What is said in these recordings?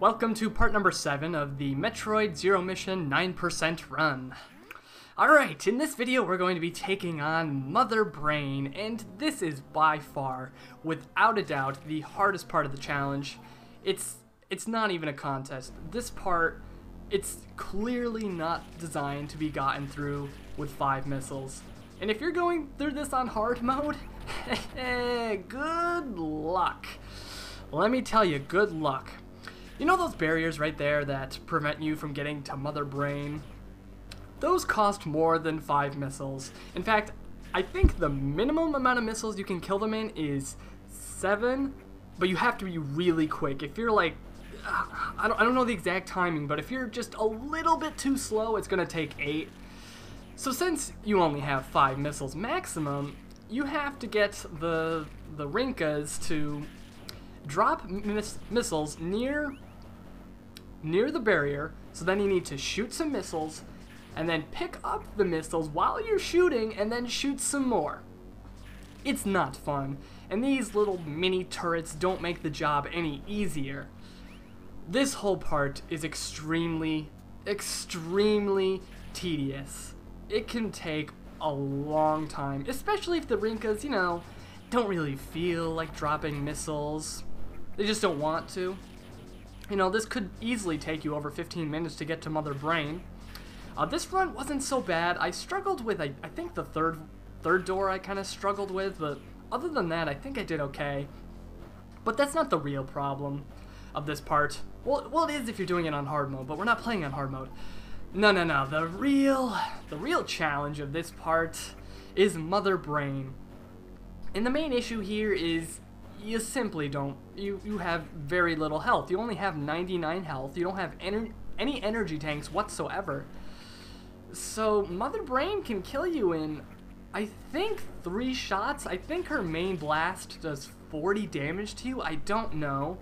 Welcome to part number 7 of the Metroid Zero Mission 9% run. Alright, in this video we're going to be taking on Mother Brain, and this is by far, without a doubt, the hardest part of the challenge. It's not even a contest. This part, it's clearly not designed to be gotten through with 5 missiles. And if you're going through this on hard mode, good luck. Let me tell you, good luck. You know those barriers right there that prevent you from getting to Mother Brain? Those cost more than 5 missiles. In fact, I think the minimum amount of missiles you can kill them in is 7, but you have to be really quick. If you're like, I don't know the exact timing, but if you're just a little bit too slow, it's gonna take 8. So since you only have 5 missiles maximum, you have to get the Rinkas to drop missiles near the barrier, so then you need to shoot some missiles, and then pick up the missiles while you're shooting, and then shoot some more. It's not fun, and these little mini turrets don't make the job any easier. This whole part is extremely tedious. It can take a long time, especially if the Rinkas, don't really feel like dropping missiles. They just don't want to. This could easily take you over 15 minutes to get to Mother Brain. This run wasn't so bad. I struggled with, I think the third door I kind of struggled with, but other than that, I think I did okay. But that's not the real problem of this part. Well, it is if you're doing it on hard mode, but we're not playing on hard mode. No. The real challenge of this part is Mother Brain. And the main issue here is you simply don't. You have very little health. You only have 99 health. You don't have any energy tanks whatsoever. So Mother Brain can kill you in, I think, 3 shots. I think her main blast does 40 damage to you. I don't know.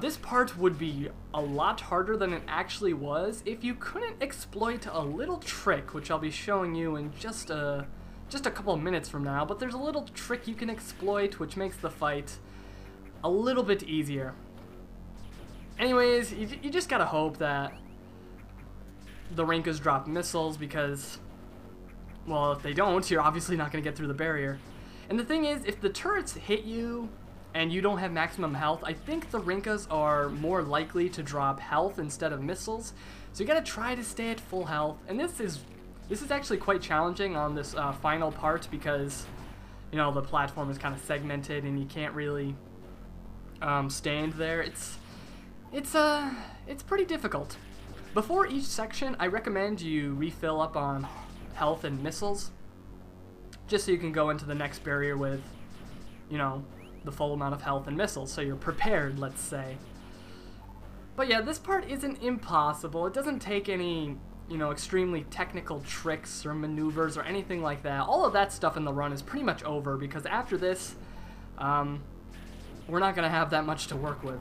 This part would be a lot harder than it actually was if you couldn't exploit a little trick, which I'll be showing you in just a couple of minutes from now. But there's a little trick you can exploit which makes the fight a little bit easier. Anyways, you just gotta hope that the Rinkas drop missiles, because, well, if they don't, you're obviously not gonna get through the barrier. And the thing is, if the turrets hit you and you don't have maximum health, I think the Rinkas are more likely to drop health instead of missiles. So you gotta try to stay at full health. And this is actually quite challenging on this final part, because the platform is kind of segmented and you can't really stand there. It's pretty difficult. Before each section, I recommend you refill up on health and missiles, just so you can go into the next barrier with, the full amount of health and missiles, so you're prepared, let's say. But yeah, this part isn't impossible. It doesn't take any, extremely technical tricks or maneuvers or anything like that. All of that stuff in the run is pretty much over, because after this, we're not going to have that much to work with.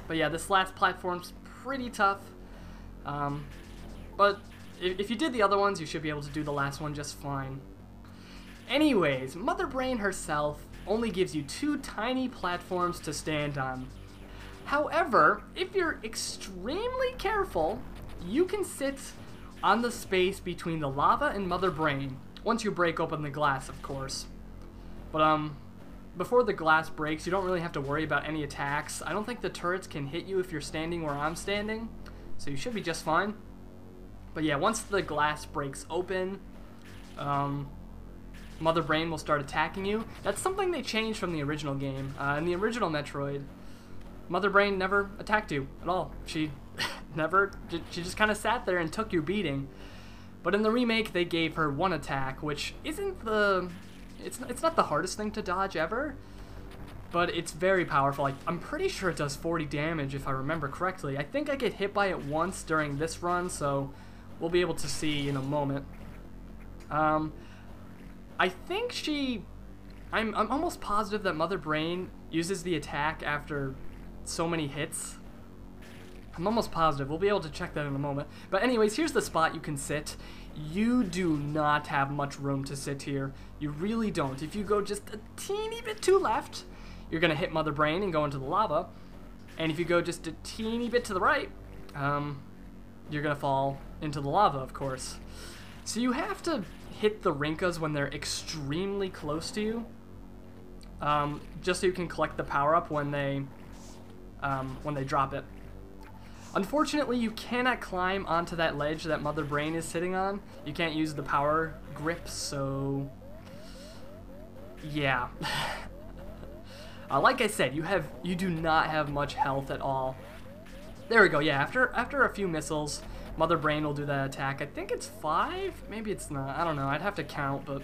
But yeah, this last platform's pretty tough. But if you did the other ones, you should be able to do the last one just fine. Anyways, Mother Brain herself only gives you 2 tiny platforms to stand on. However, if you're extremely careful, you can sit on the space between the lava and Mother Brain, once you break open the glass, of course. But before the glass breaks, you don't really have to worry about any attacks. I don't think the turrets can hit you if you're standing where I'm standing, so you should be just fine. But yeah, once the glass breaks open, Mother Brain will start attacking you. That's something they changed from the original game. In the original Metroid, Mother Brain never attacked you at all. She she just kind of sat there and took your beating. But in the remake, they gave her 1 attack, which isn't it's not the hardest thing to dodge ever, but it's very powerful. I'm pretty sure it does 40 damage if I remember correctly. I think I get hit by it once during this run, so we'll be able to see in a moment. I think I'm almost positive that Mother Brain uses the attack after so many hits. I'm almost positive. We'll be able to check that in a moment. But anyways, here's the spot you can sit. You do not have much room to sit here. You really don't. If you go just a teeny bit too left, you're going to hit Mother Brain and go into the lava. And if you go just a teeny bit to the right, you're gonna fall into the lava, of course. So you have to hit the Rinkas when they're extremely close to you, just so you can collect the power-up when they drop it. Unfortunately, you cannot climb onto that ledge that Mother Brain is sitting on. You can't use the power grip, so yeah. Like I said, you do not have much health at all. There we go. Yeah, after a few missiles, Mother Brain will do that attack. I think it's 5. Maybe it's not. I don't know. I'd have to count, but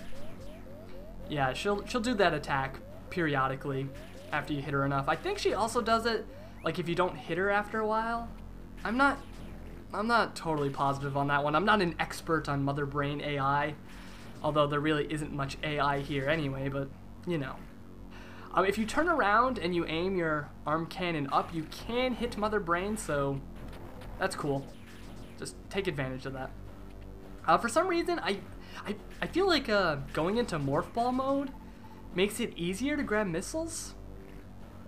yeah, she'll do that attack periodically after you hit her enough. I think she also does it like if you don't hit her after a while. I'm not totally positive on that one. I'm not an expert on Mother Brain AI, although there really isn't much AI here anyway, but you know. If you turn around and you aim your arm cannon up, you can hit Mother Brain, so that's cool. Just take advantage of that. For some reason, I feel like going into Morph Ball mode makes it easier to grab missiles.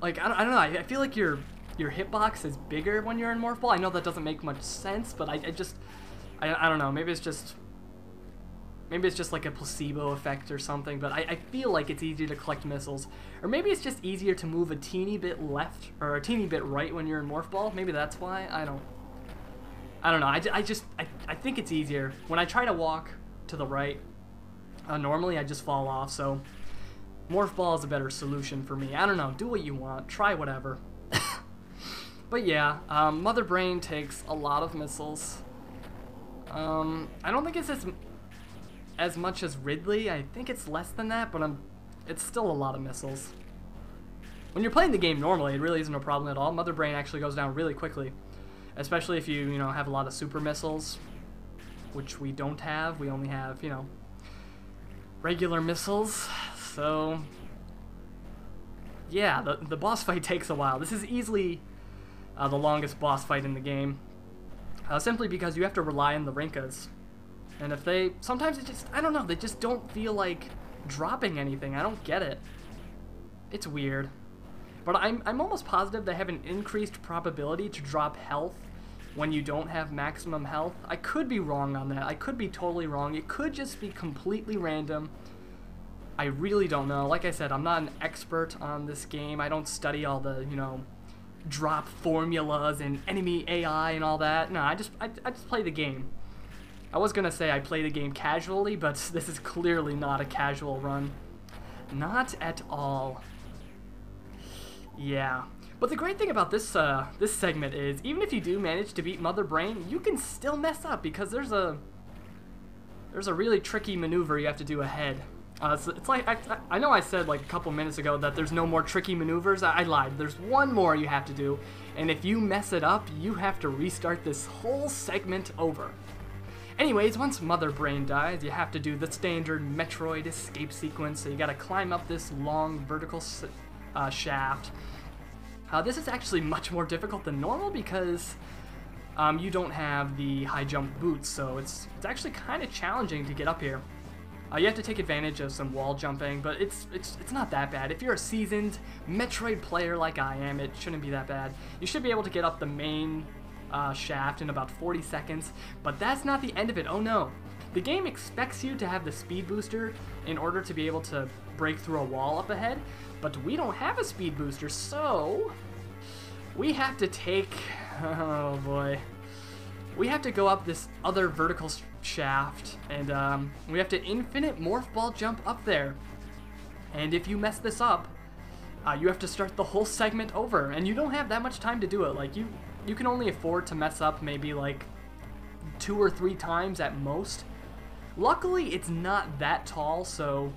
Like, I don't know, I feel like your hitbox is bigger when you're in Morph Ball. I know that doesn't make much sense, but I don't know, maybe it's just like a placebo effect or something, but I feel like it's easier to collect missiles. Or maybe it's just easier to move a teeny bit left or a teeny bit right when you're in Morph Ball. Maybe that's why. I don't know. I think it's easier. When I try to walk to the right, normally I just fall off, so Morph Ball is a better solution for me. I don't know. Do what you want. Try whatever. But yeah, Mother Brain takes a lot of missiles. I don't think it's as much as Ridley. I think it's less than that, but it's still a lot of missiles. When you're playing the game normally, it really isn't a problem at all. Mother Brain actually goes down really quickly, especially if you have a lot of super missiles, which we don't have. We only have, regular missiles. So yeah, the boss fight takes a while. This is easily the longest boss fight in the game, simply because you have to rely on the Rinkas. And if sometimes it just, I don't know, they just don't feel like dropping anything. I don't get it. It's weird. But I'm almost positive they have an increased probability to drop health when you don't have maximum health. I could be wrong on that. I could be totally wrong. It could just be completely random. I really don't know. Like I said, I'm not an expert on this game. I don't study all the, drop formulas and enemy AI and all that. No, I just play the game. I was gonna say I play the game casually, but this is clearly not a casual run. Not at all. Yeah. But the great thing about this this segment is, even if you do manage to beat Mother Brain, you can still mess up because there's a really tricky maneuver you have to do ahead. So it's like, I know I said like a couple minutes ago that there's no more tricky maneuvers. I lied. There's one more you have to do, and if you mess it up, you have to restart this whole segment over. Anyways, once Mother Brain dies, you have to do the standard Metroid escape sequence, so you gotta climb up this long vertical shaft. This is actually much more difficult than normal because you don't have the high jump boots, so it's actually kind of challenging to get up here. You have to take advantage of some wall jumping, but it's not that bad. If you're a seasoned Metroid player like I am, it shouldn't be that bad. You should be able to get up the main shaft in about 40 seconds, but that's not the end of it. Oh no. The game expects you to have the speed booster in order to be able to break through a wall up ahead, but we don't have a speed booster, so we have to take, oh boy, we have to go up this other vertical shaft, and we have to infinite Morph Ball jump up there. And if you mess this up, you have to start the whole segment over, and you don't have that much time to do it. Like, you can only afford to mess up maybe like 2 or 3 times at most. Luckily, it's not that tall, so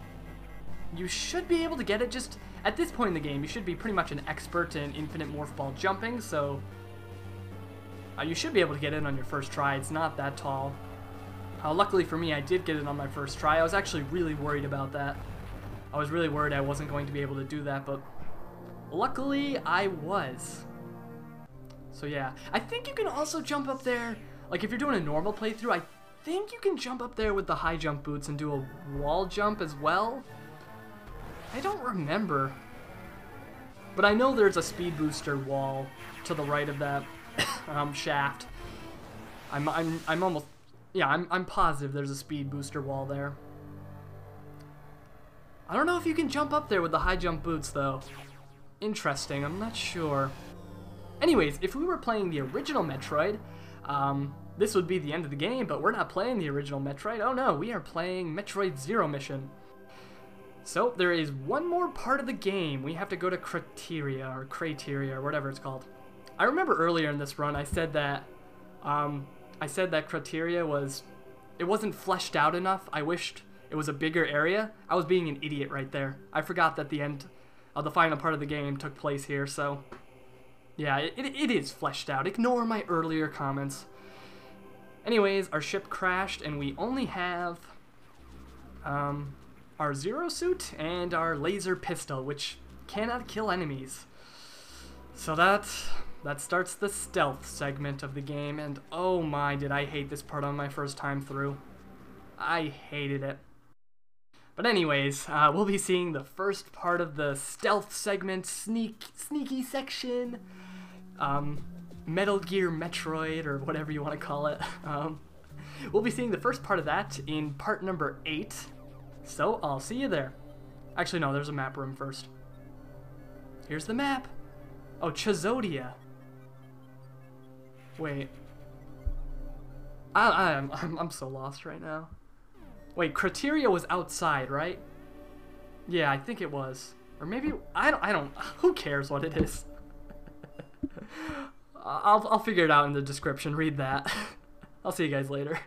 you should be able to get it. Just at this point in the game, you should be pretty much an expert in infinite Morph Ball jumping, so you should be able to get it on your first try. It's not that tall. Luckily for me, I did get it on my first try. I was actually really worried about that. I was really worried I wasn't going to be able to do that, but luckily I was. So yeah, I think you can also jump up there, like if you're doing a normal playthrough, I think you can jump up there with the high jump boots and do a wall jump as well. I don't remember. But I know there's a speed booster wall to the right of that shaft. I'm almost, yeah, I'm positive there's a speed booster wall there. I don't know if you can jump up there with the high jump boots though. Interesting, I'm not sure. Anyways, if we were playing the original Metroid, this would be the end of the game, but we're not playing the original Metroid. Oh no, we are playing Metroid Zero Mission. So, there is one more part of the game. We have to go to Crateria, or whatever it's called. I remember earlier in this run, I said that Crateria it wasn't fleshed out enough. I wished it was a bigger area. I was being an idiot right there. I forgot that the end of the final part of the game took place here, so yeah, it is fleshed out. Ignore my earlier comments. Anyways, our ship crashed, and we only have our Zero Suit and our laser pistol, which cannot kill enemies. So that starts the stealth segment of the game, and oh my, did I hate this part on my first time through. I hated it. But anyways, we'll be seeing the first part of the stealth segment, sneaky section, Metal Gear Metroid, or whatever you want to call it. We'll be seeing the first part of that in part number 8. So, I'll see you there. Actually, no, there's a map room first. Here's the map. Oh, Chozodia. Wait. I'm so lost right now. Wait, Crateria was outside, right? Yeah, I think it was. Or maybe, I don't, who cares what it is? I'll figure it out in the description, read that. I'll see you guys later.